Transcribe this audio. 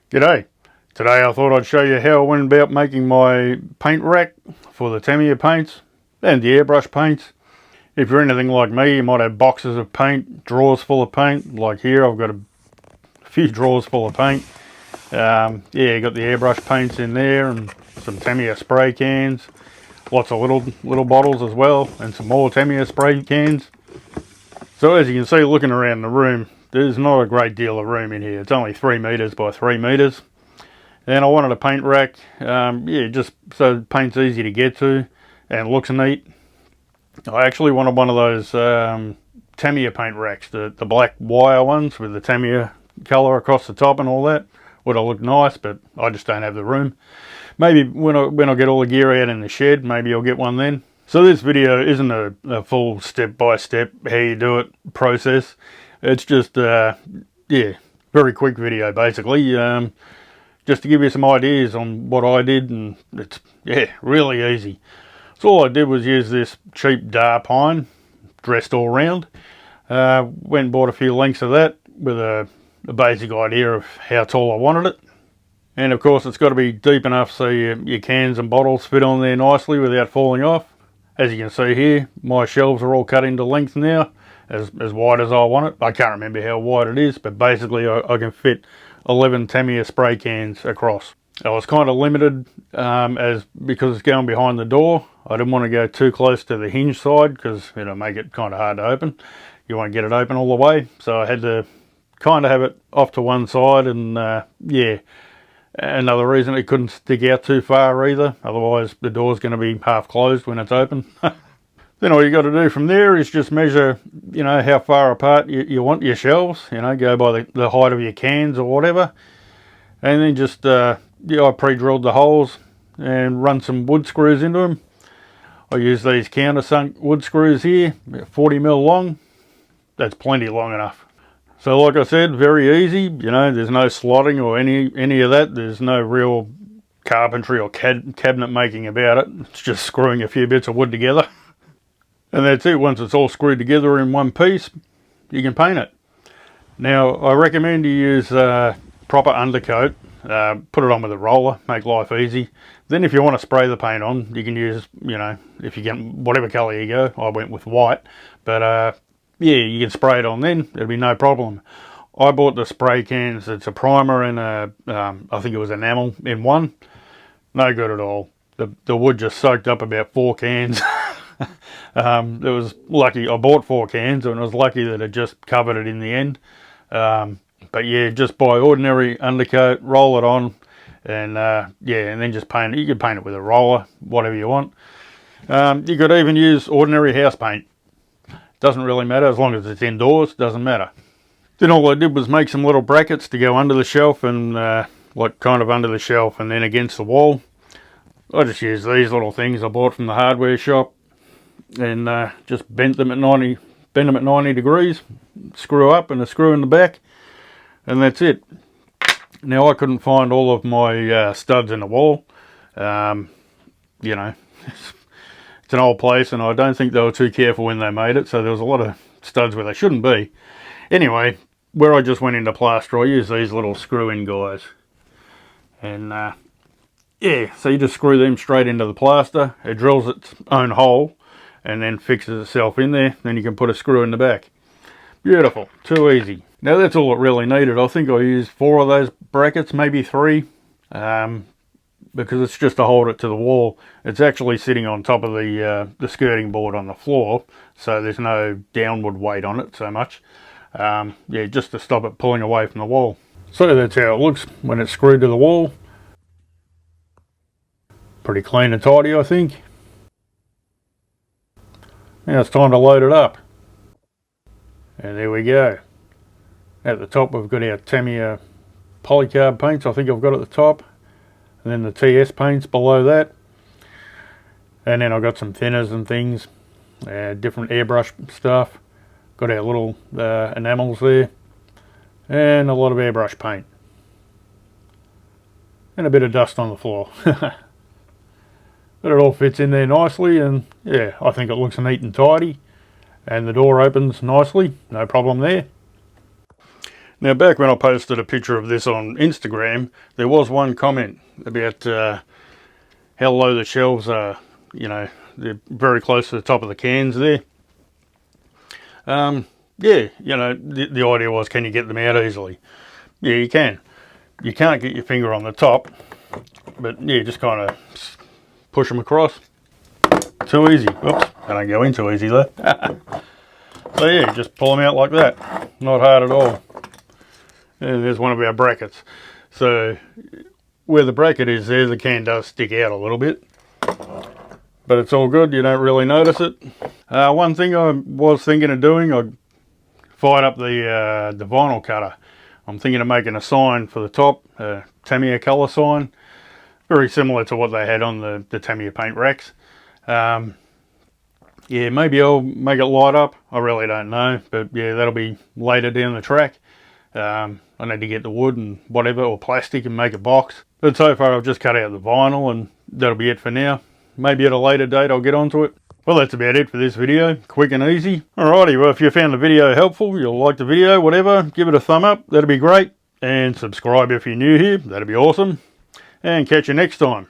G'day. Today I thought I'd show you how I went about making my paint rack for the Tamiya paints and the airbrush paints. If you're anything like me, you might have boxes of paint, drawers full of paint. Like here, I've got a few drawers full of paint. Yeah, you got the airbrush paints in there and some Tamiya spray cans. Lots of little bottles as well, and some more Tamiya spray cans. So as you can see, looking around the room, there's not a great deal of room in here. It's only 3 meters by 3 meters. And I wanted a paint rack, yeah, just so paint's easy to get to and looks neat. I actually wanted one of those Tamiya paint racks, the black wire ones with the Tamiya colour across the top and all that. Would have looked nice, but I just don't have the room. Maybe when I get all the gear out in the shed, maybe I'll get one then. So this video isn't a full step-by-step how you do it process. It's just, yeah, very quick video basically. Just to give you some ideas on what I did, and it's, yeah, really easy. So all I did was use this cheap Dar pine, dressed all round. Went and bought a few lengths of that with a basic idea of how tall I wanted it. And of course it's got to be deep enough so your cans and bottles fit on there nicely without falling off. As you can see here, my shelves are all cut into length now, as wide as I want it. I can't remember how wide it is, but basically I can fit 11 Tamiya spray cans across. I was kind of limited because it's going behind the door. I didn't want to go too close to the hinge side because it'll make it kind of hard to open. You want to get it open all the way, so I had to kind of have it off to one side, and yeah, another reason it couldn't stick out too far either, otherwise the door's going to be half closed when it's open. Then all you got to do from there is just measure, you know, how far apart you want your shelves. You know, go by the height of your cans or whatever. And then just, yeah, I pre-drilled the holes and run some wood screws into them. I use these countersunk wood screws here, 40mm long. That's plenty long enough. So like I said, very easy. You know, there's no slotting or any of that. There's no real carpentry or cabinet making about it. It's just screwing a few bits of wood together. And that's it. Once it's all screwed together in one piece, you can paint it. Now, I recommend you use proper undercoat. Put it on with a roller, make life easy. Then if you want to spray the paint on, you can use, you know, if you get whatever colour you go. I went with white. But, yeah, you can spray it on then. It'll be no problem. I bought the spray cans. It's a primer and I think it was enamel in one. No good at all. The wood just soaked up about 4 cans. It was lucky I bought 4 cans, and I was lucky that it just covered it in the end. But yeah, just buy ordinary undercoat, roll it on, and yeah, and then just paint it. You could paint it with a roller, whatever you want. You could even use ordinary house paint. Doesn't really matter, as long as it's indoors, doesn't matter. Then all I did was make some little brackets to go under the shelf and like kind of under the shelf and then against the wall. I just used these little things I bought from the hardware shop, and just bend them at 90 degrees, screw up and a screw in the back, and that's it. Now I couldn't find all of my studs in the wall. You know, it's an old place, and I don't think they were too careful when they made it, so there was a lot of studs where they shouldn't be. Anyway, where I just went into plaster, I used these little screw-in guys, and yeah, so you just screw them straight into the plaster. It drills its own hole and then fixes itself in there. Then you can put a screw in the back. Beautiful, too easy. Now that's all it really needed. I think I used 4 of those brackets, maybe 3, because it's just to hold it to the wall. It's actually sitting on top of the skirting board on the floor, so there's no downward weight on it so much. Yeah, just to stop it pulling away from the wall. So that's how it looks when it's screwed to the wall. Pretty clean and tidy, I think. Now it's time to load it up. And there we go. At the top we've got our Tamiya polycarb paints, I think I've got at the top. And then the TS paints below that. And then I've got some thinners and things. Different airbrush stuff. Got our little enamels there. And a lot of airbrush paint. And a bit of dust on the floor. But it all fits in there nicely, and yeah, I think it looks neat and tidy, and the door opens nicely, no problem there. Now, back when I posted a picture of this on Instagram, there was one comment about how low the shelves are. You know, they're very close to the top of the cans there. Yeah, you know, the idea was, can you get them out easily? Yeah, you can. You can't get your finger on the top, but yeah, just kind of push them across. Too easy. Oops, I don't go in too easy though. So yeah, just pull them out like that. Not hard at all. And there's one of our brackets. So where the bracket is there, the can does stick out a little bit. But it's all good, you don't really notice it. One thing I was thinking of doing, I fired up the vinyl cutter. I'm thinking of making a sign for the top, a Tamiya colour sign. Very similar to what they had on the Tamiya paint racks. Yeah, maybe I'll make it light up. I really don't know, but yeah, that'll be later down the track. I need to get the wood and whatever, or plastic, and make a box. But so far I've just cut out the vinyl, and that'll be it for now. Maybe at a later date I'll get onto it. Well, that's about it for this video. Quick and easy. Alrighty, well, if you found the video helpful, you'll like the video, whatever, give it a thumb up. That'd be great. And subscribe if you're new here. That'd be awesome. And catch you next time.